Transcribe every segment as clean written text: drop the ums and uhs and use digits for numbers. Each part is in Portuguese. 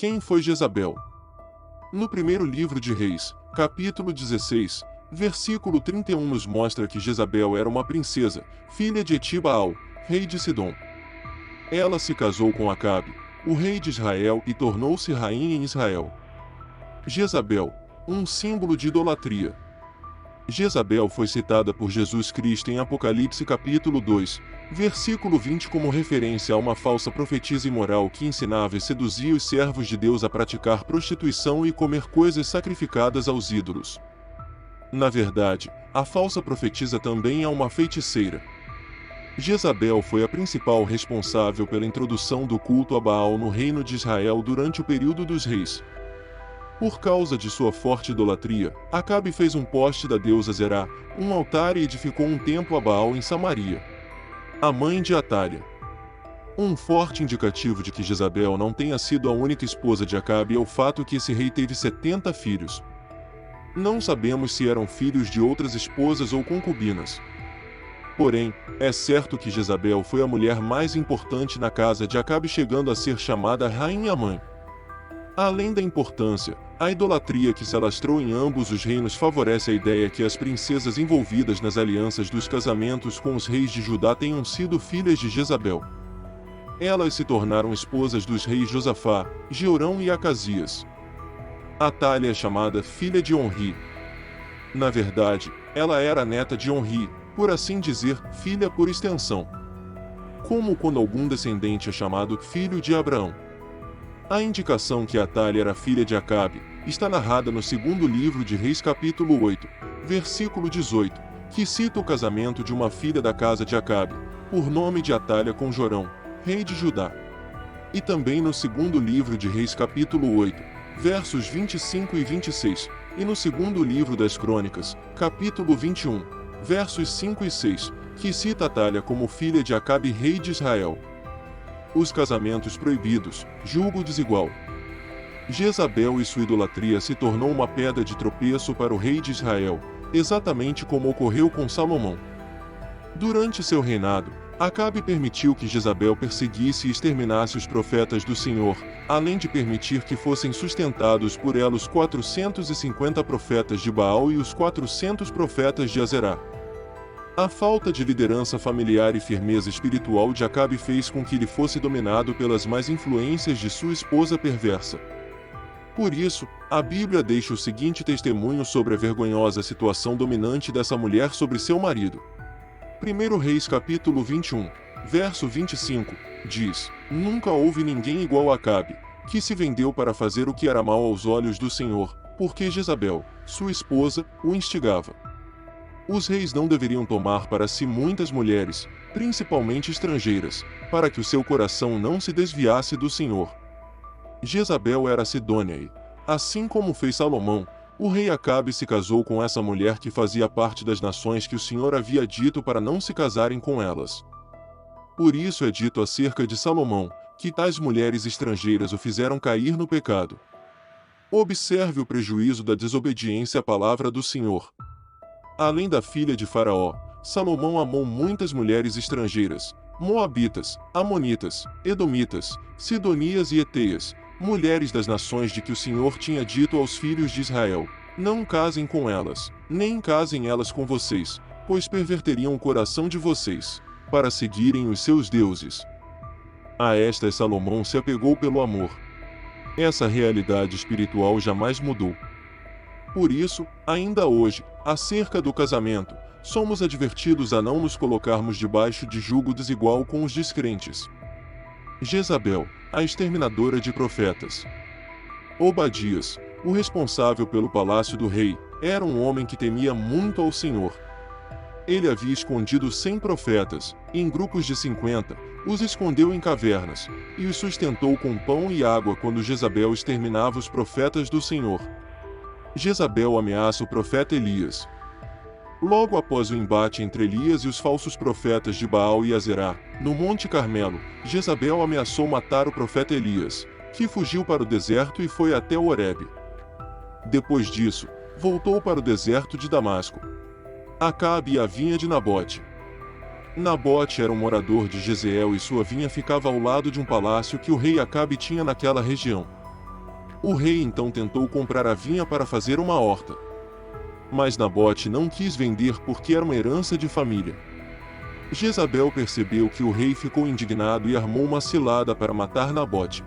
Quem foi Jezabel? No primeiro livro de Reis, capítulo 16, versículo 31 nos mostra que Jezabel era uma princesa, filha de Etibaal, rei de Sidom. Ela se casou com Acabe, o rei de Israel, e tornou-se rainha em Israel. Jezabel, um símbolo de idolatria. Jezabel foi citada por Jesus Cristo em Apocalipse capítulo 2, versículo 20 como referência a uma falsa profetisa imoral que ensinava e seduzia os servos de Deus a praticar prostituição e comer coisas sacrificadas aos ídolos. Na verdade, a falsa profetisa também é uma feiticeira. Jezabel foi a principal responsável pela introdução do culto a Baal no reino de Israel durante o período dos reis. Por causa de sua forte idolatria, Acabe fez um poste da deusa Zerá, um altar e edificou um templo a Baal em Samaria. A mãe de Atália. Um forte indicativo de que Jezabel não tenha sido a única esposa de Acabe é o fato que esse rei teve 70 filhos. Não sabemos se eram filhos de outras esposas ou concubinas. Porém, é certo que Jezabel foi a mulher mais importante na casa de Acabe, chegando a ser chamada rainha-mãe. Além da importância, a idolatria que se alastrou em ambos os reinos favorece a ideia que as princesas envolvidas nas alianças dos casamentos com os reis de Judá tenham sido filhas de Jezabel. Elas se tornaram esposas dos reis Josafá, Jeorão e Acasias. Atália é chamada filha de Onri. Na verdade, ela era neta de Onri, por assim dizer, filha por extensão. Como quando algum descendente é chamado filho de Abraão. A indicação que Atália era filha de Acabe está narrada no segundo livro de Reis capítulo 8, versículo 18, que cita o casamento de uma filha da casa de Acabe, por nome de Atália com Jorão, rei de Judá. E também no segundo livro de Reis capítulo 8, versos 25 e 26, e no segundo livro das Crônicas, capítulo 21, versos 5 e 6, que cita Atália como filha de Acabe, rei de Israel. Os casamentos proibidos, julgo desigual. Jezabel e sua idolatria se tornou uma pedra de tropeço para o rei de Israel, exatamente como ocorreu com Salomão. Durante seu reinado, Acabe permitiu que Jezabel perseguisse e exterminasse os profetas do Senhor, além de permitir que fossem sustentados por ela os 450 profetas de Baal e os 400 profetas de Azerá. A falta de liderança familiar e firmeza espiritual de Acabe fez com que ele fosse dominado pelas más influências de sua esposa perversa. Por isso, a Bíblia deixa o seguinte testemunho sobre a vergonhosa situação dominante dessa mulher sobre seu marido. 1 Reis capítulo 21, verso 25, diz: Nunca houve ninguém igual a Acabe, que se vendeu para fazer o que era mal aos olhos do Senhor, porque Jezabel, sua esposa, o instigava. Os reis não deveriam tomar para si muitas mulheres, principalmente estrangeiras, para que o seu coração não se desviasse do Senhor. Jezabel era sidônia e, assim como fez Salomão, o rei Acabe se casou com essa mulher que fazia parte das nações que o Senhor havia dito para não se casarem com elas. Por isso é dito acerca de Salomão, que tais mulheres estrangeiras o fizeram cair no pecado. Observe o prejuízo da desobediência à palavra do Senhor. Além da filha de Faraó, Salomão amou muitas mulheres estrangeiras, moabitas, amonitas, edomitas, sidonias e eteias, mulheres das nações de que o Senhor tinha dito aos filhos de Israel: Não casem com elas, nem casem elas com vocês, pois perverteriam o coração de vocês, para seguirem os seus deuses. A estas Salomão se apegou pelo amor. Essa realidade espiritual jamais mudou. Por isso, ainda hoje, acerca do casamento, somos advertidos a não nos colocarmos debaixo de jugo desigual com os descrentes. Jezabel, a exterminadora de profetas. Obadias, o responsável pelo palácio do rei, era um homem que temia muito ao Senhor. Ele havia escondido 100 profetas, em grupos de 50, os escondeu em cavernas, e os sustentou com pão e água quando Jezabel exterminava os profetas do Senhor. Jezabel ameaça o profeta Elias. Logo após o embate entre Elias e os falsos profetas de Baal e Azerá, no Monte Carmelo, Jezabel ameaçou matar o profeta Elias, que fugiu para o deserto e foi até Horebe. Depois disso, voltou para o deserto de Damasco. Acabe e a vinha de Nabote. Nabote era um morador de Jezreel e sua vinha ficava ao lado de um palácio que o rei Acabe tinha naquela região. O rei então tentou comprar a vinha para fazer uma horta. Mas Nabote não quis vender porque era uma herança de família. Jezabel percebeu que o rei ficou indignado e armou uma cilada para matar Nabote.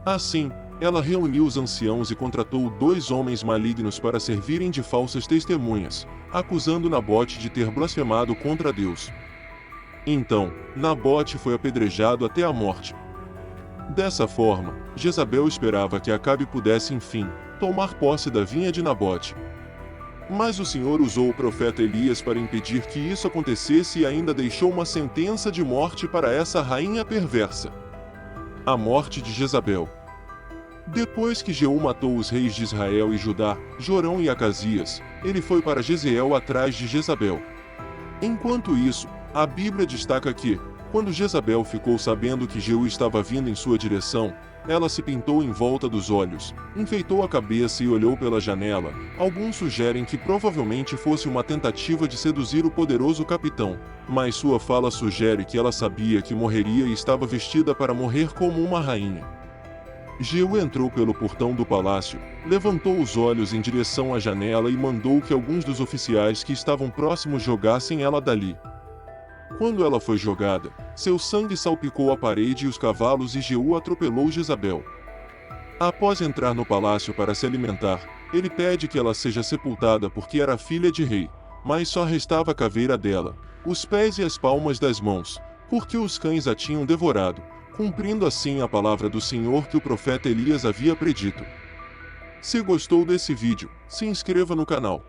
Assim, ela reuniu os anciãos e contratou 2 homens malignos para servirem de falsas testemunhas, acusando Nabote de ter blasfemado contra Deus. Então, Nabote foi apedrejado até a morte. Dessa forma, Jezabel esperava que Acabe pudesse enfim tomar posse da vinha de Nabote. Mas o Senhor usou o profeta Elias para impedir que isso acontecesse e ainda deixou uma sentença de morte para essa rainha perversa. A morte de Jezabel. Depois que Jeú matou os reis de Israel e Judá, Jorão e Acasias, ele foi para Jezreel atrás de Jezabel. Enquanto isso, a Bíblia destaca que, quando Jezabel ficou sabendo que Jeú estava vindo em sua direção, ela se pintou em volta dos olhos, enfeitou a cabeça e olhou pela janela. Alguns sugerem que provavelmente fosse uma tentativa de seduzir o poderoso capitão, mas sua fala sugere que ela sabia que morreria e estava vestida para morrer como uma rainha. Jeú entrou pelo portão do palácio, levantou os olhos em direção à janela e mandou que alguns dos oficiais que estavam próximos jogassem ela dali. Quando ela foi jogada, seu sangue salpicou a parede e os cavalos e Jeú atropelou Jezabel. Após entrar no palácio para se alimentar, ele pede que ela seja sepultada porque era filha de rei, mas só restava a caveira dela, os pés e as palmas das mãos, porque os cães a tinham devorado, cumprindo assim a palavra do Senhor que o profeta Elias havia predito. Se gostou desse vídeo, se inscreva no canal.